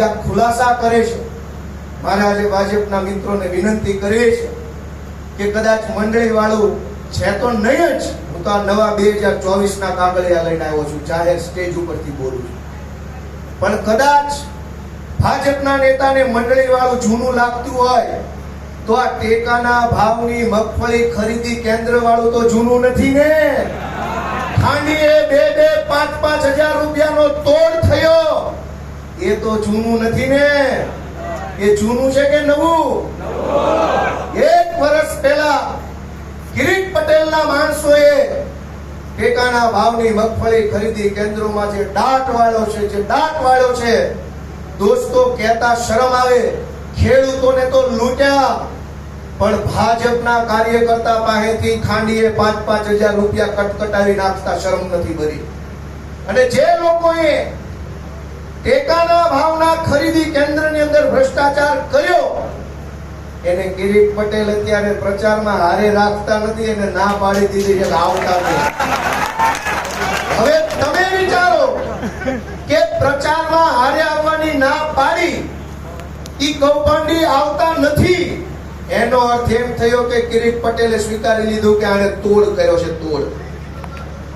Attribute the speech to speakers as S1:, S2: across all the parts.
S1: આ ખુલાસા કરે છે. મારે આજે ભાજપના મિત્રોને વિનંતી કરવી છે કે કદાચ મંડળી વાળું છે તો નહીં જ, હું તો આ નવા 2024 ના કાગળિયા લઈને આવ્યો છું, જાહેર સ્ટેજ ઉપરથી બોલું છું, પણ કદાચ ભાજપના નેતાને મંડળી વાળું જૂનું લાગતું હોય તો આ ટેકાના ભાવની મગફળી ખરીદી કેન્દ્ર વાળું તો જૂનું નથી ને. ખાંડીએ 2-5 હજાર રૂપિયાનો તોડ થયો, એ તો જૂનું નથી ને. એ જૂનું છે કે નવું? 1 વર્ષ પહેલા કિરીટ પટેલના માણસોએ ટેકાના ભાવની મગફળી ખરીદી કેન્દ્રોમાં જે દાટ વાળો છે દોસ્તો, કહેતા શરમ આવે. ખેડૂતોને તો લૂંટ્યા, પણ ભાજપના કાર્યકર્તા પાસેથી ખાંડીએ 5-5 હજાર રૂપિયા કટકટાવી નાખતા શરમ નથી ભરી. અને જે લોકોએ ટેકાના ભાવના ખરીદી કેન્દ્રની અંદર ભ્રષ્ટાચાર કર્યો એને કિરીટ પટેલ અત્યારે પ્રચારમાં હારે રાખતા નથી, એને ના પાડી દીધી છે, આવતા નહીં. હવે તમે વિચારો કે પ્રચારમાં હારે આવવાની ના પાડી, ઈ કૌભાંડી આવતા નથી, એનો અર્થ એમ થયો કે કિરીટ પટેલે સ્વીકારી લીધું કે આને તોડ કર્યો છે, તોડ.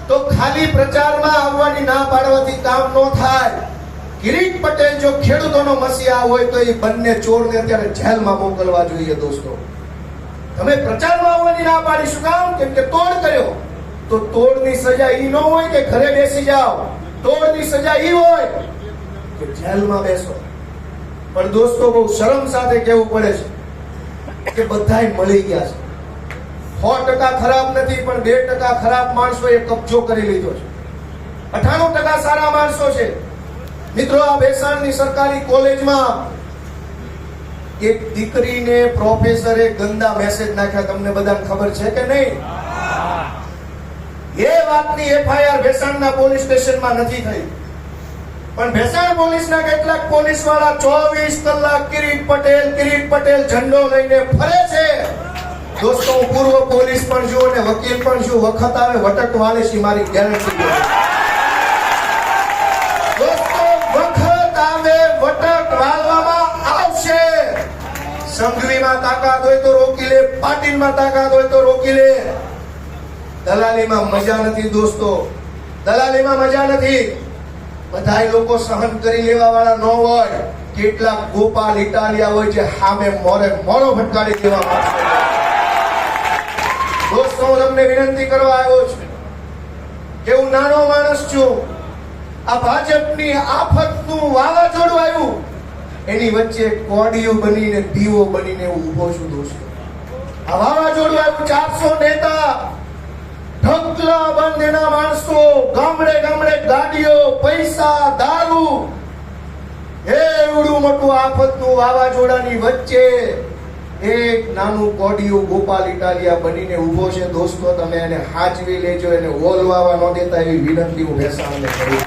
S1: તો ખાલી પ્રચારમાં આવવાની ના પાડવાથી કામ ન થાય. કિરીટ પટેલ જો ખેડૂતોનો મસીહા હોય તો એ બંને ચોરને અત્યારે જેલમાં મોકલવા જોઈએ. દોસ્તો, તમે પ્રચારમાં આવવાની ના પાડી, શું કામ? કેમ કે તોડ કર્યો. તો તોડની સજા ઈ ન હોય કે ઘરે બેસી જાઓ, તોડની સજા ઈ હોય કે જેલમાં બેસો. પણ દોસ્તો, બહુ શરમ સાથે કહેવું પડે છે કે બધાય મળી ગયા છે. 100% ખરાબ નથી, પણ 2% ખરાબ માણસોએ કબજો કરી લીધો છે. 98% સારા માણસો છે. મિત્રો, આ ભેસાણની સરકારી કોલેજમાં એક દીકરીને પ્રોફેસરે ગંદા મેસેજ નાખ્યા. તમને બધાને ખબર છે કે નહીં? એ વાતની એફઆઈઆર ભેસાણના પોલીસ સ્ટેશનમાં નથી થઈ, પણ ભેસાણ પોલીસના કેટલાક પોલીસ વાળા 24 કલાક કિરીટ પટેલ ઝંડો લઈને ફરે છે. દોસ્તો, હું પૂર્વ પોલીસ પણ છું અને વકીલ પણ છું. વખત આવે વટક વાળે છે, મારી ગેરંટી છે. દોસ્તો, વખત આવે વટક વાળવામાં આવશે. સંઘવીમાં તાકાત હોય તો રોકી લે, પાટીલમાં તાકાત હોય તો રોકી લે. દલાલીમાં મજા નથી દોસ્તો, દલાલીમાં મજા નથી. બધા લોકો સહન કરી લેવા વાળા ન હોય. કેટલાક ગોપાલ ઇટાલિયા હોય જે સામે મોરો ફટકારી દેવા માંગે. દોસ્તો, હું તમને વિનંતી કરવા આવ્યો છું કે હું નાનો માણસ છું. આ ભાજપની આફતનું વાવાઝોડું આવ્યું, એની વચ્ચે કોડિયું બનીને દીવો બનીને ઉભો છું. દોસ્તો, આ વાવાઝોડું આવ્યું, 400 નેતા, ઢગલા બંધ એના માણસો, ગામડે ગાડીઓ, પૈસા, દારૂ, એવડું મોટું આફતનું વાવાઝોડાની વચ્ચે એક નાનું કોડિયું ગોપાલ ઇટાલિયા બનીને ઉભો છે. દોસ્તો, તમે એને હાચવી લેજો, એને ઓલવાવા ન દેતા એવી વિનંતી હું ભેસાણને કરું.